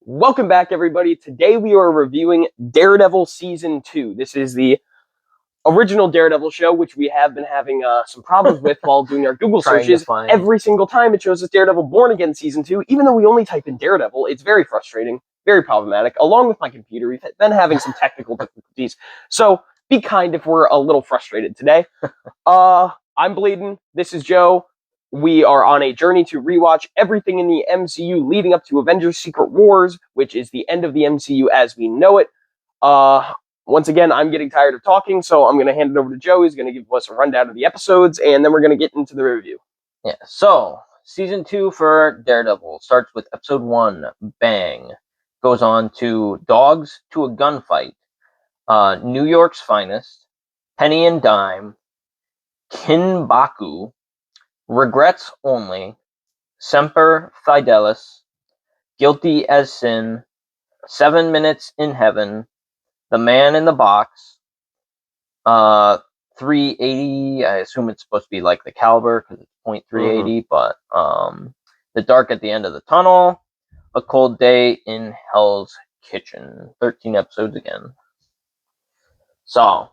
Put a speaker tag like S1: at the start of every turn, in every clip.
S1: Welcome back, everybody. Today we are reviewing Daredevil Season 2. This is the original Daredevil show, which we have been having some problems with while doing our Google searches. Every single time it shows us Daredevil Born Again Season 2, even though we only type in Daredevil. It's very frustrating, very problematic. Along with my computer, we've been having some technical difficulties. So be kind if we're a little frustrated today. I'm Bleeding. This is Joe. We are on a journey to rewatch everything in the MCU leading up to Avengers Secret Wars, which is the end of the MCU as we know it. Once again, I'm getting tired of talking, so I'm going to hand it over to Joe. He's going to give us a rundown of the episodes, and then we're going to get into the review.
S2: Yeah, so Season 2 for Daredevil starts with Episode 1, Bang. Goes on to Dogs to a Gunfight, New York's Finest, Penny and Dime, Kinbaku, Regrets Only, Semper Fidelis, Guilty as Sin, 7 Minutes in Heaven, The Man in the Box, 380, I assume it's supposed to be like the caliber because it's .380, but The Dark at the End of the Tunnel, A Cold Day in Hell's Kitchen. 13 episodes again. So,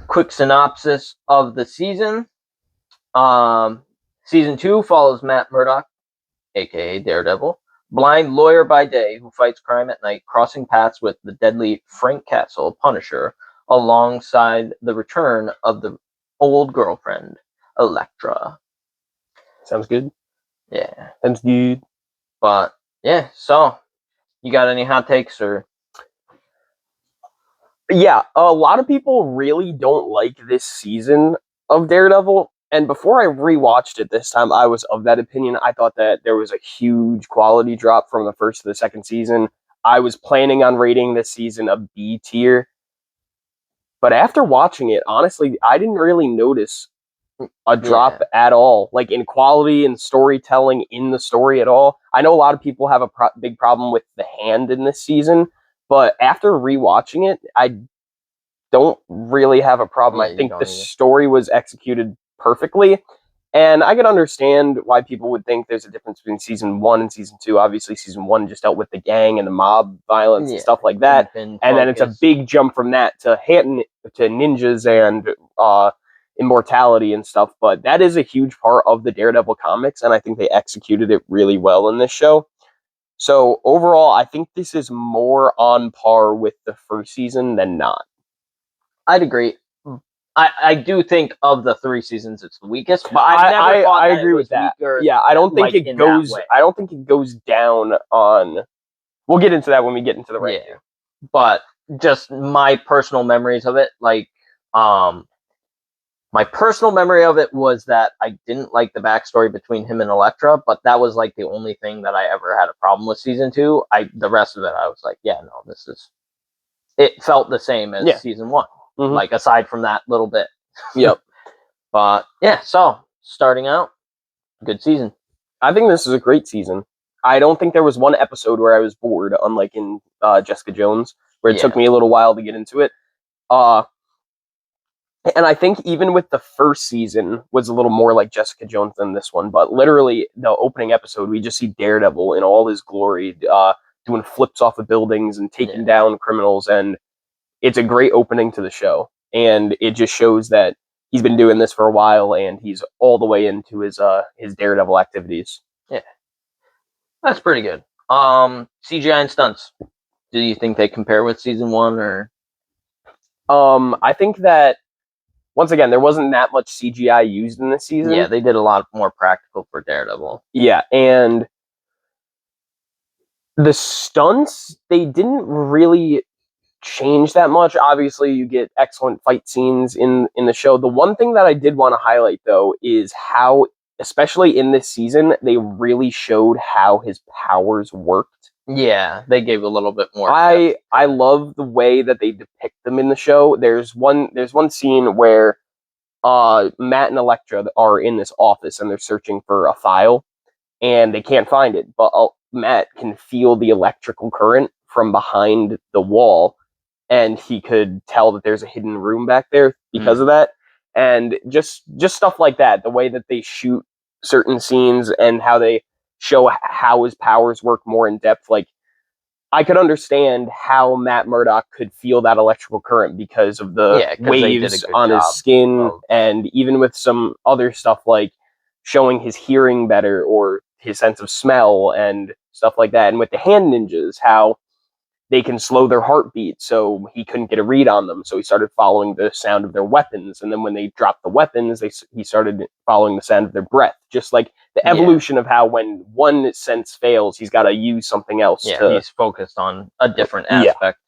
S2: quick synopsis of the season. Season 2 follows Matt Murdock, aka Daredevil, blind lawyer by day who fights crime at night, crossing paths with the deadly Frank Castle, Punisher, alongside the return of the old girlfriend, Elektra.
S1: Sounds good?
S2: Yeah.
S1: Sounds good.
S2: But, yeah, so, you got any hot takes or...
S1: Yeah, a lot of people really don't like this season of Daredevil. And before I rewatched it this time, I was of that opinion. I thought that there was a huge quality drop from the first to the second season. I was planning on rating this season a B tier. But after watching it, honestly, I didn't really notice a drop at all. Like in quality and storytelling in the story at all. I know a lot of people have a big problem with the hand in this season. But after rewatching it, I don't really have a problem. I think the story was executed perfectly, and I can understand why people would think there's a difference between season 1 and season 2. Obviously, season 1 just dealt with the gang and the mob violence and stuff like that, and then it's a big jump from that to ninjas and immortality and stuff. But that is a huge part of the Daredevil comics, and I think they executed it really well in this show. So overall, I think this is more on par with the first season than not.
S2: I'd agree. I do think of the 3 seasons it's the weakest, but I
S1: agree with that. Yeah, I don't think it goes. I don't think it goes down on. We'll get into that when we get into the ranking. Yeah.
S2: But just my personal memories of it, my personal memory of it was that I didn't like the backstory between him and Elektra, but that was like the only thing that I ever had a problem with season 2. The rest of it, I was like, yeah, no, this is. It felt the same as season 1. Like, aside from that little bit.
S1: Yep.
S2: But, yeah, so, starting out, good season.
S1: I think this is a great season. I don't think there was one episode where I was bored, unlike in Jessica Jones, where it took me a little while to get into it. And I think even with the first season was a little more like Jessica Jones than this one, but literally, the opening episode, we just see Daredevil in all his glory, doing flips off of buildings and taking down criminals, and it's a great opening to the show, and it just shows that he's been doing this for a while, and he's all the way into his Daredevil activities.
S2: Yeah, that's pretty good. CGI and stunts. Do you think they compare with season 1 or?
S1: I think that once again there wasn't that much CGI used in this season.
S2: Yeah, they did a lot more practical for Daredevil.
S1: Yeah, and the stunts they didn't really change that much. Obviously, you get excellent fight scenes in the show. The one thing that I did want to highlight, though, is how, especially in this season, they really showed how his powers worked.
S2: Yeah, they gave a little bit more.
S1: I love the way that they depict them in the show. There's one scene where Matt and Elektra are in this office and they're searching for a file, and they can't find it. But Matt can feel the electrical current from behind the wall, and he could tell that there's a hidden room back there because of that. And just stuff like that, the way that they shoot certain scenes and how they show how his powers work more in depth. Like, I could understand how Matt Murdock could feel that electrical current because of the waves on his skin, and even with some other stuff like showing his hearing better or his sense of smell and stuff like that. And with the hand ninjas, how they can slow their heartbeat, so he couldn't get a read on them. So he started following the sound of their weapons, and then when they dropped the weapons, he started following the sound of their breath. Just like the evolution of how when one sense fails, he's got to use something else.
S2: Yeah, he's focused on a different aspect.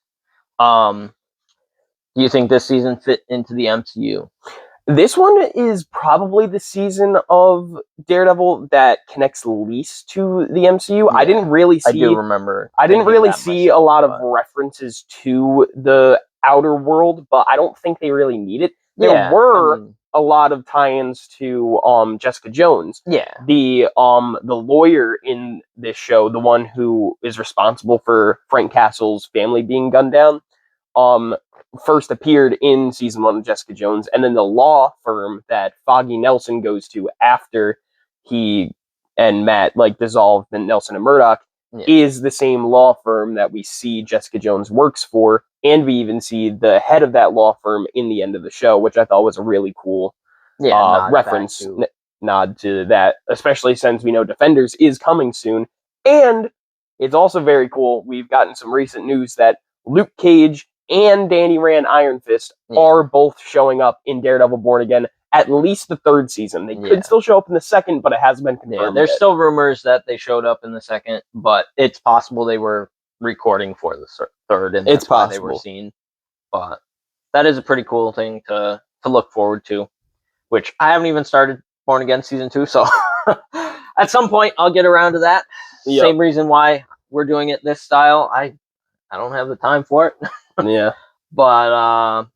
S2: Do you think this season fit into the MCU?
S1: This one is probably the season of Daredevil that connects least to the MCU.
S2: Yeah,
S1: I didn't really see.
S2: I do remember.
S1: I didn't really see a lot of references to the outer world, but I don't think they really need it. There were a lot of tie-ins to Jessica Jones.
S2: Yeah.
S1: The lawyer in this show, the one who is responsible for Frank Castle's family being gunned down, first appeared in season 1 of Jessica Jones, and then the law firm that Foggy Nelson goes to after he and Matt dissolved the Nelson and Murdoch is the same law firm that we see Jessica Jones works for, and we even see the head of that law firm in the end of the show, which I thought was a really cool reference, nod to that, especially since we know Defenders is coming soon. And it's also very cool, we've gotten some recent news that Luke Cage and Danny Rand Iron Fist are both showing up in Daredevil Born Again, at least the 3rd season. They could still show up in the 2nd, but it hasn't been confirmed
S2: there's still rumors that they showed up in the 2nd, but it's possible they were recording for the 3rd, and that's why they were seen. But that is a pretty cool thing to look forward to, which I haven't even started Born Again Season 2, so at some point I'll get around to that. Same reason why we're doing it this style. I don't have the time for it.
S1: Yeah.
S2: But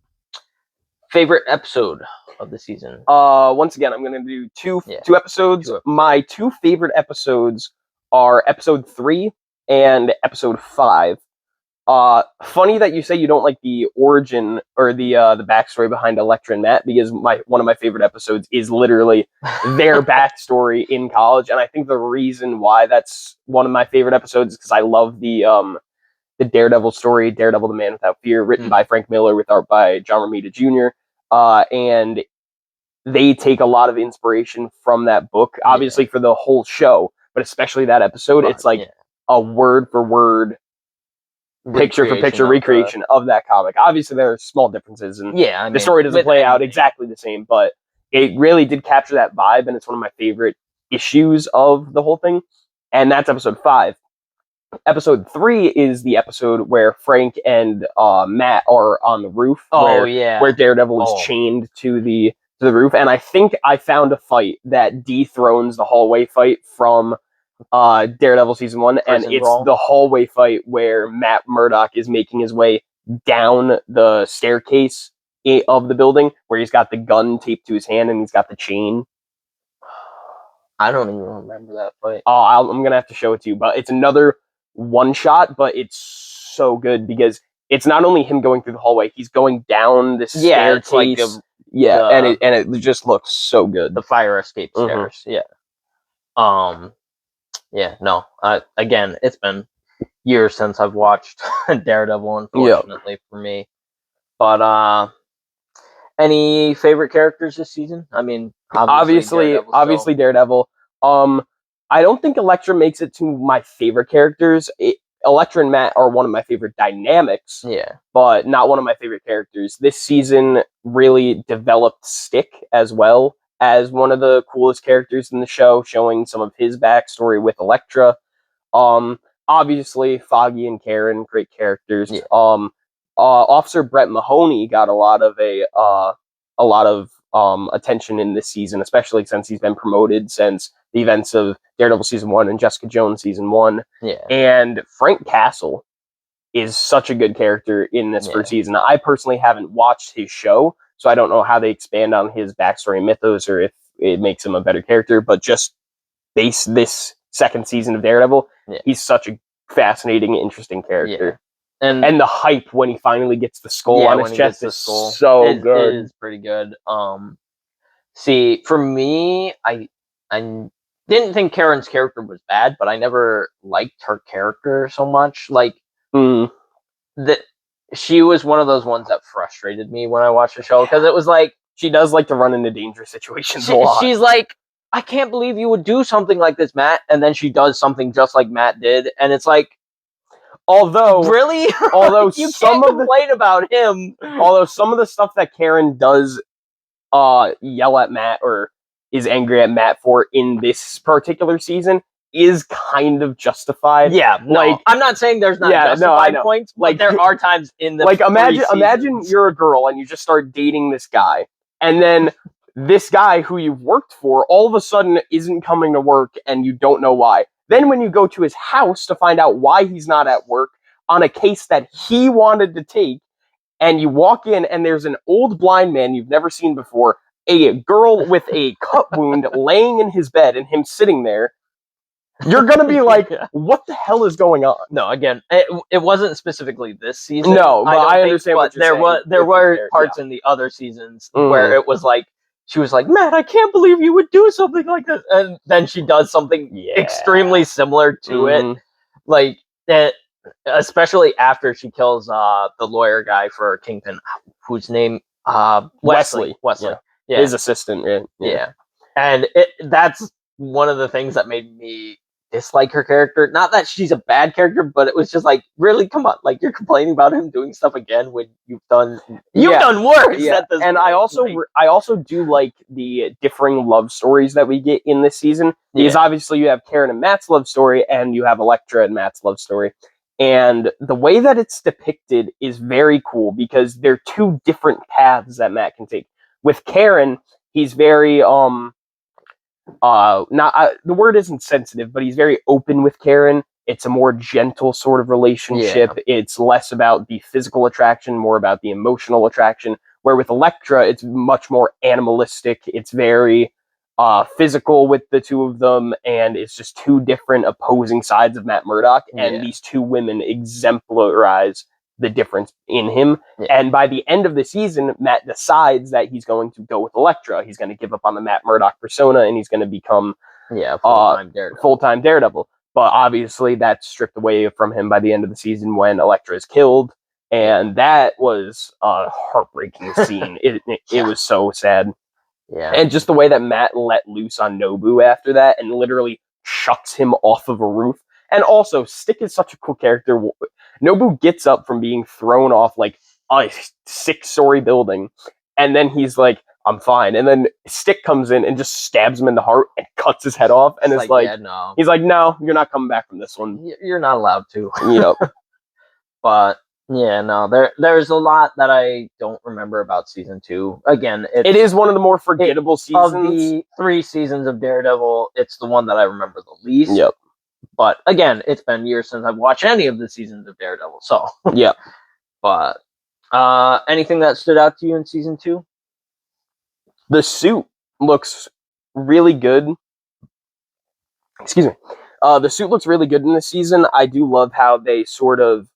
S2: favorite episode of the season?
S1: Once again, I'm going to do two episodes. My 2 favorite episodes are episode 3 and episode 5. Funny that you say you don't like the origin or the backstory behind Elektra and Matt, because one of my favorite episodes is literally their backstory in college, and I think the reason why that's one of my favorite episodes is because I love the Daredevil story, Daredevil the Man Without Fear, written by Frank Miller with art by John Romita Jr., and they take a lot of inspiration from that book, obviously for the whole show, but especially that episode. It's like a word for word, picture for picture recreation of that comic. Obviously, there are small differences, and the story doesn't play out exactly the same, but it really did capture that vibe, and it's one of my favorite issues of the whole thing. And that's episode 5. Episode 3 is the episode where Frank and Matt are on the roof. Where Daredevil is chained to the roof, and I think I found a fight that dethrones the hallway fight from Daredevil season 1, and it's the hallway fight where Matt Murdock is making his way down the staircase of the building, where he's got the gun taped to his hand and he's got the chain.
S2: I don't even remember that fight.
S1: I'm gonna have to show it to you, but it's another one shot, but it's so good because it's not only him going through the hallway, he's going down the staircase. And it just looks so good.
S2: The fire escape stairs. Again, it's been years since I've watched Daredevil, unfortunately for me. But any favorite characters this season? I mean,
S1: obviously Daredevil. I don't think Elektra makes it to my favorite characters. Elektra and Matt are one of my favorite dynamics, but not one of my favorite characters. This season really developed Stick as well as one of the coolest characters in the show, showing some of his backstory with Elektra. Obviously, Foggy and Karen, great characters. Officer Brett Mahoney got a lot of attention in this season, especially since he's been promoted since the events of Daredevil season 1 and Jessica Jones season 1. And Frank Castle is such a good character in this first season. I personally haven't watched his show, so I don't know how they expand on his backstory and mythos, or if it makes him a better character, but just base this second season of Daredevil, he's such a fascinating, interesting character. And the hype when he finally gets the skull on his chest is so good.
S2: It is pretty good. See, for me, I didn't think Karen's character was bad, but I never liked her character so much. Like,
S1: Mm.
S2: that she was one of those ones that frustrated me when I watched the show because it was like
S1: she does like to run into dangerous situations a lot.
S2: She's like, I can't believe you would do something like this, Matt, and then she does something just like Matt did, and it's like, really,
S1: although
S2: you can't complain about him.
S1: Although some of the stuff that Karen does yell at Matt or is angry at Matt for in this particular season is kind of justified.
S2: Yeah, like I'm not saying there's not justified points, but there are times in the
S1: imagine you're a girl and you just start dating this guy, and then this guy who you've worked for all of a sudden isn't coming to work and you don't know why. Then when you go to his house to find out why he's not at work on a case that he wanted to take, and you walk in and there's an old blind man you've never seen before, a girl with a cut wound laying in his bed and him sitting there, you're going to be like, what the hell is going on?
S2: No, again, it wasn't specifically this season.
S1: No, but I understand what you're saying.
S2: There were parts in the other seasons where it was like, she was like, Matt, I can't believe you would do something like this. And then she does something extremely similar to it. Like, that, especially after she kills the lawyer guy for Kingpin, whose name, Wesley.
S1: Yeah. His assistant.
S2: Yeah. And that's one of the things that made me dislike her character. Not that she's a bad character, but it was just like, really, come on, like you're complaining about him doing stuff again when you've done worse.
S1: Yeah. And I also do like the differing love stories that we get in this season, because obviously you have Karen and Matt's love story, and you have Elektra and Matt's love story. And the way that it's depicted is very cool because they're two different paths that Matt can take. With Karen, he's very the word isn't sensitive, but he's very open with Karen. It's a more gentle sort of relationship. Yeah. It's less about the physical attraction, more about the emotional attraction. Where with Elektra, it's much more animalistic. It's very physical with the two of them, and it's just two different opposing sides of Matt Murdock, and these two women exemplarize the difference in him. And by the end of the season, Matt decides that he's going to go with Elektra. He's going to give up on the Matt Murdock persona, and he's going to become full-time Daredevil. But obviously that's stripped away from him by the end of the season when Elektra is killed, and that was a heartbreaking scene. It was so sad.
S2: Yeah.
S1: And just the way that Matt let loose on Nobu after that and literally chucks him off of a roof. And also, Stick is such a cool character. Nobu gets up from being thrown off like a 6-story building, and then he's like, I'm fine. And then Stick comes in and just stabs him in the heart and cuts his head off. And he's like, no, you're not coming back from this one.
S2: You're not allowed to.
S1: Yep.
S2: But yeah, no, there's a lot that I don't remember about season 2. Again,
S1: it is one of the more forgettable seasons.
S2: Of the 3 seasons of Daredevil, it's the one that I remember the least.
S1: Yep.
S2: But again, it's been years since I've watched any of the seasons of Daredevil, so.
S1: Yep.
S2: But anything that stood out to you in season 2?
S1: The suit looks really good. Excuse me. The suit looks really good in this season. I do love how they sort of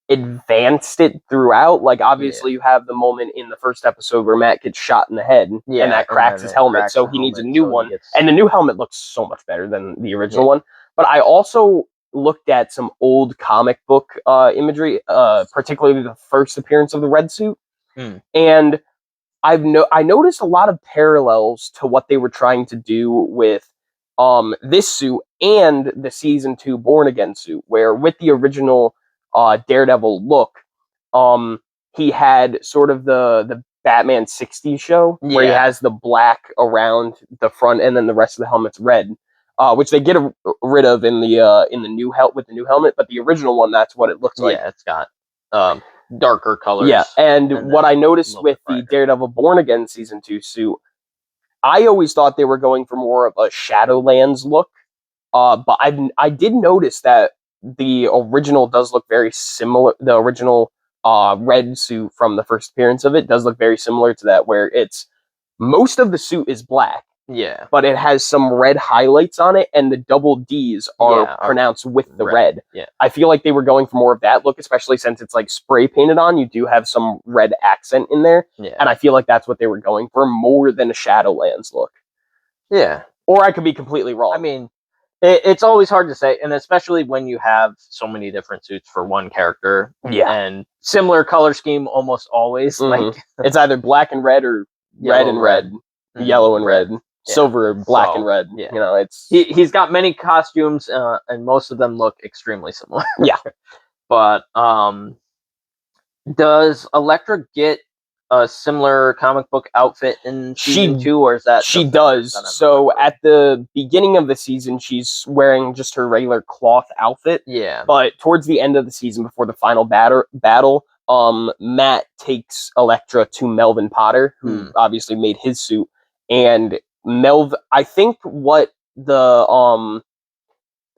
S1: advanced it throughout. Like, obviously, you have the moment in the first episode where Matt gets shot in the head, and that cracks his helmet, so he needs a new one. And the new helmet looks so much better than the original one. But I also looked at some old comic book imagery, particularly the first appearance of the red suit, and I noticed a lot of parallels to what they were trying to do with this suit and the season 2 Born Again suit, where with the original Daredevil look, he had sort of the Batman 60s show where he has the black around the front and then the rest of the helmet's red, which they get rid of in the new with the new helmet. But the original one, that's what it looks like.
S2: Yeah, it's got darker colors.
S1: Yeah, and what I noticed with the Daredevil Born Again season 2 suit, I always thought they were going for more of a Shadowlands look, but I did notice that the original does look very similar. The original red suit from the first appearance of it does look very similar to that, where it's most of the suit is black.
S2: Yeah.
S1: But it has some red highlights on it, and the double D's are pronounced with the red.
S2: Yeah.
S1: I feel like they were going for more of that look, especially since it's like spray painted on. You do have some red accent in there.
S2: Yeah.
S1: And I feel like that's what they were going for more than a Shadowlands look.
S2: Yeah.
S1: Or I could be completely wrong.
S2: I mean, It's always hard to say, and especially when you have so many different suits for one character.
S1: Yeah.
S2: And similar color scheme almost always. Like
S1: it's either black and red or red and red, yellow and red, silver, black and red.
S2: Yeah.
S1: It's
S2: he's got many costumes, and most of them look extremely similar.
S1: Yeah.
S2: But does Elektra get a similar comic book outfit in season 2, or is that
S1: she does? So at the beginning of the season, she's wearing just her regular cloth outfit.
S2: Yeah.
S1: But towards the end of the season, before the final battle, Matt takes Elektra to Melvin Potter, who obviously made his suit, and I think what the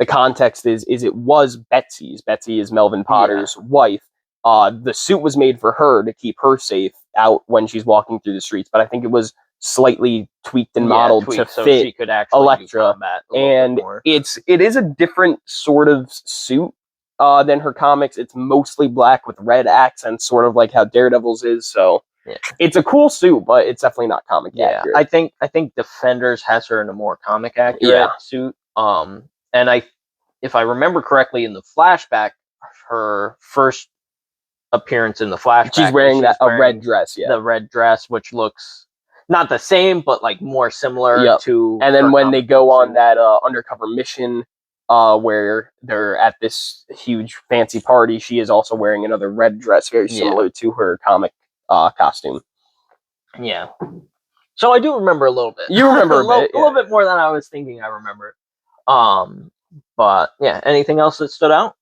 S1: context is it was Betsy's. Betsy is Melvin Potter's wife. The suit was made for her to keep her safe out when she's walking through the streets, but I think it was slightly tweaked and modeled to
S2: so
S1: fit
S2: she could actually
S1: Elektra. And it is a different sort of suit than her comics. It's mostly black with red accents, sort of like how Daredevil's is. So it's a cool suit, but it's definitely not comic accurate.
S2: I think Defenders has her in a more comic accurate suit. And if I remember correctly, in the flashback, her first appearance in the flashback,
S1: she's wearing a red dress.
S2: The red dress, which looks not the same, but like more similar to.
S1: And then when they go on that undercover mission, where they're at this huge fancy party, she is also wearing another red dress, very similar to her comic costume.
S2: Yeah. So I do remember a little bit.
S1: You remember a
S2: little bit more than I was thinking I remember. But yeah, anything else that stood out?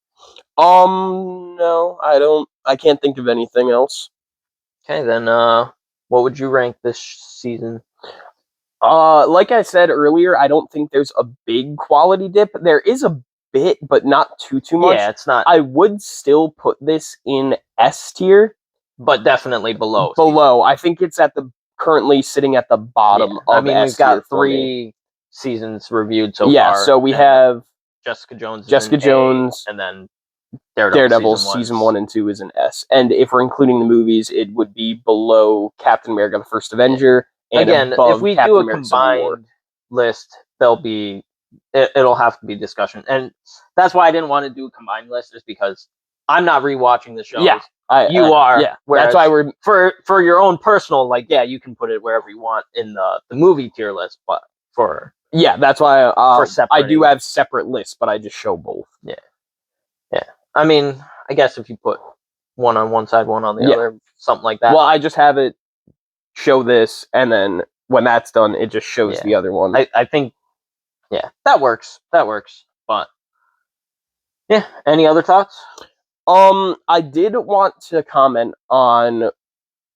S1: No, I don't. I can't think of anything else.
S2: Okay, then what would you rank this season?
S1: Like I said earlier, I don't think there's a big quality dip. There is a bit, but not too much.
S2: Yeah, it's not.
S1: I would still put this in S tier,
S2: but definitely below.
S1: I think it's currently sitting at the bottom of S tier.
S2: We've got 3 seasons reviewed so far.
S1: Yeah, so we have
S2: Jessica Jones,
S1: and
S2: then
S1: Daredevil season 1 and 2 is an S. And if we're including the movies, it would be below Captain America: The First Avenger. And
S2: again, if we do a combined list, it'll have to be discussion. And that's why I didn't want to do a combined list, is because I'm not rewatching the shows.
S1: Yeah.
S2: You are.
S1: Yeah. That's why we're
S2: for your own personal, you can put it wherever you want in the movie tier list, but
S1: that's why I do have separate lists, but I just show both.
S2: Yeah. I mean, I guess if you put one on one side, one on the other, something like that.
S1: Well, I just have it show this, and then when that's done, it just shows the other one.
S2: I think, that works. But any other thoughts?
S1: I did want to comment on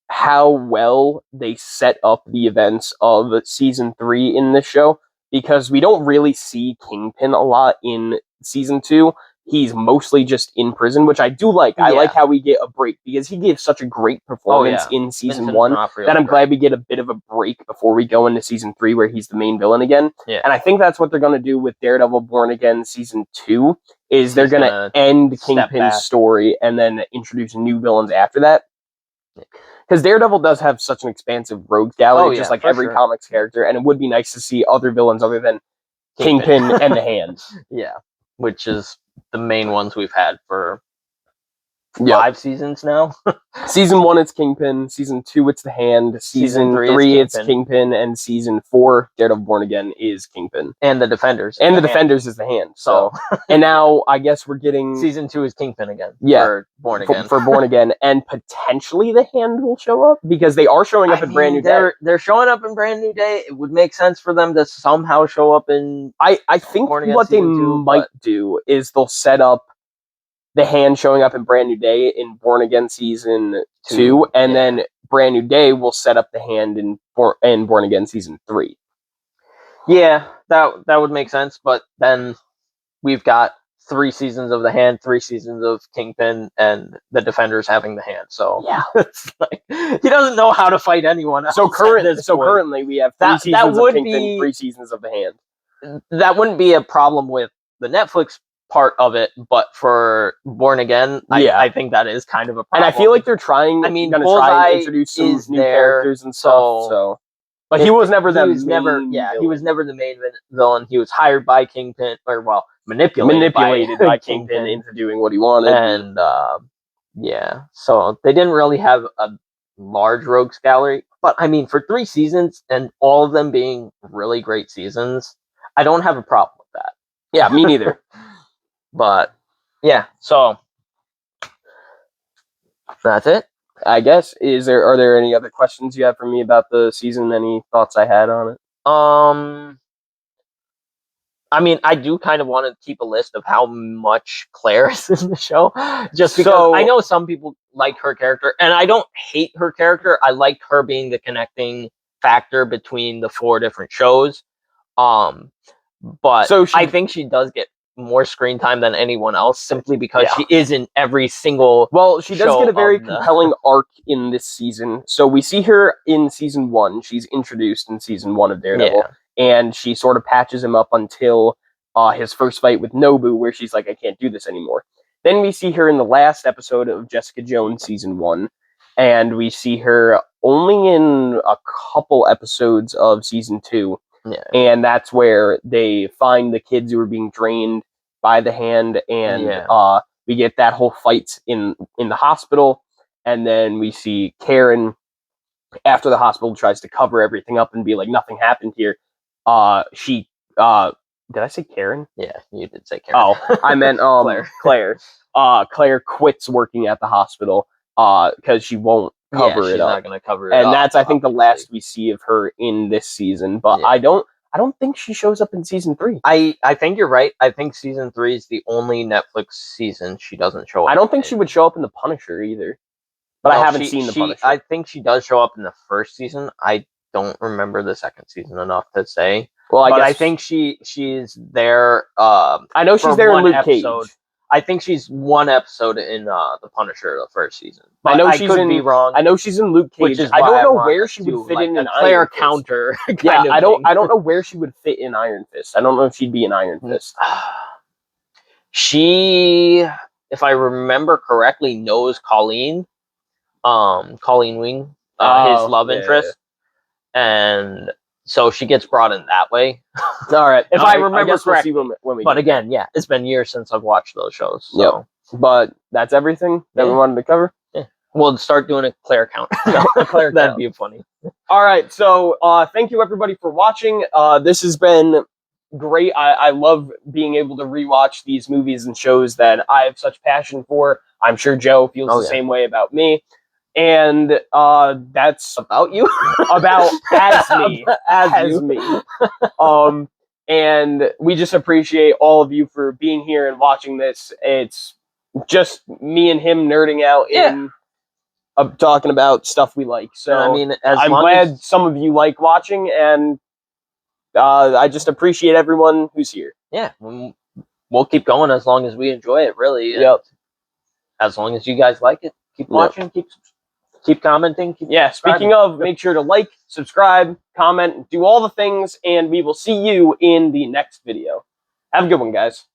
S1: how well they set up the events of season 3 in this show, because we don't really see Kingpin a lot in season 2. He's mostly just in prison, which I do like. I like how we get a break, because he gave such a great performance in season 1 that I'm glad we get a bit of a break before we go into season 3, where he's the main villain again.
S2: Yeah.
S1: And I think that's what they're going to do with Daredevil Born Again season 2, is they're going to end Kingpin's story and then introduce new villains after that. Because Daredevil does have such an expansive rogue gallery, just like every comics character, and it would be nice to see other villains other than Kingpin and the Hand.
S2: Yeah, which is the main ones we've had for 5 seasons now.
S1: Season 1, it's Kingpin. Season 2, it's the Hand. Season 3, it's Kingpin. And season 4, Daredevil Born Again, is Kingpin.
S2: And the Defenders.
S1: And the Defenders is the Hand. So, and now I guess we're getting
S2: season 2 is Kingpin again.
S1: Yeah,
S2: for Born Again.
S1: For Born Again, and potentially the Hand will show up, because they are showing up in Brand New Day.
S2: They're showing up in Brand New Day. It would make sense for them to somehow show up in.
S1: I think what they might do is they'll set up the Hand showing up in Brand New Day in Born Again season 2, and then Brand New Day will set up the Hand in Born Again season 3.
S2: Yeah, that would make sense. But then we've got 3 seasons of the Hand, 3 seasons of Kingpin, and the Defenders having the Hand. So it's like he doesn't know how to fight anyone else.
S1: So currently we have 3 seasons of Kingpin, 3 seasons of the Hand.
S2: That wouldn't be a problem with the Netflix part of it, but for Born Again, I think that is kind of a problem.
S1: And I feel like they're trying.
S2: I mean,
S1: going to try and introduce some new characters and stuff. So But he was never the
S2: he was never the main villain. He was hired by Kingpin, or well, manipulated
S1: by Kingpin into doing what he wanted.
S2: And so they didn't really have a large rogues gallery. But I mean, for 3 seasons and all of them being really great seasons, I don't have a problem with that.
S1: Yeah, me neither.
S2: But yeah, so that's it.
S1: I guess. Are there any other questions you have for me about the season? Any thoughts I had on it?
S2: I mean, I do kind of want to keep a list of how much Claire is in the show, just because I know some people like her character, and I don't hate her character. I like her being the connecting factor between the 4 different shows. But I think she does get more screen time than anyone else, simply because she is in every single.
S1: Well, she does get a very compelling arc in this season. So we see her in season 1. She's introduced in season 1 of Daredevil. Yeah. And she sort of patches him up until his first fight with Nobu, where she's like, I can't do this anymore. Then we see her in the last episode of Jessica Jones season 1, and we see her only in a couple episodes of season 2.
S2: Yeah.
S1: And that's where they find the kids who are being drained by the hand, and we get that whole fight in the hospital, and then we see Karen, after the hospital tries to cover everything up and be like, nothing happened here. Did I say Karen?
S2: Yeah, you did say Karen.
S1: Oh, I meant Claire. Claire quits working at the hospital because she won't cover it up.
S2: She's not going to cover it
S1: up.
S2: And
S1: that's, I think, the last we see of her in this season. But I don't think she shows up in season 3.
S2: I think you're right. I think season 3 is the only Netflix season she doesn't show up.
S1: I don't think she would show up in The Punisher either. But I haven't seen The Punisher.
S2: I think she does show up in the first season. I don't remember the second season enough to say. Well, I think she's there.
S1: I know she's there in Luke
S2: episode.
S1: Cage.
S2: I think she's 1 episode in The Punisher, the first season. But
S1: I know she's be wrong. I know she's in Luke Cage. I don't know where she would fit in
S2: Claire
S1: Iron
S2: counter.
S1: Yeah, I don't know where she would fit in Iron Fist. I don't know if she'd be in Iron Fist.
S2: She, if I remember correctly, knows Colleen. Colleen Wing, his love interest, and so she gets brought in that way.
S1: All right,
S2: if I remember correctly.
S1: We'll see when we
S2: but again, it's been years since I've watched those shows. So.
S1: Yep. But that's everything that we wanted to cover.
S2: Yeah, we'll start doing a Claire count. That'd be funny.
S1: All right, so thank you everybody for watching. This has been great. I love being able to rewatch these movies and shows that I have such passion for. I'm sure Joe feels the same way about me. And that's
S2: about you,
S1: about as me. And we just appreciate all of you for being here and watching this. It's just me and him nerding out in talking about stuff we like. So
S2: I mean,
S1: I'm glad some of you like watching, and I just appreciate everyone who's here.
S2: Yeah, we'll keep going as long as we enjoy it. Really, as long as you guys like it, keep watching, keep commenting.
S1: Speaking of, make sure to like, subscribe, comment, do all the things, and we will see you in the next video. Have a good one, guys.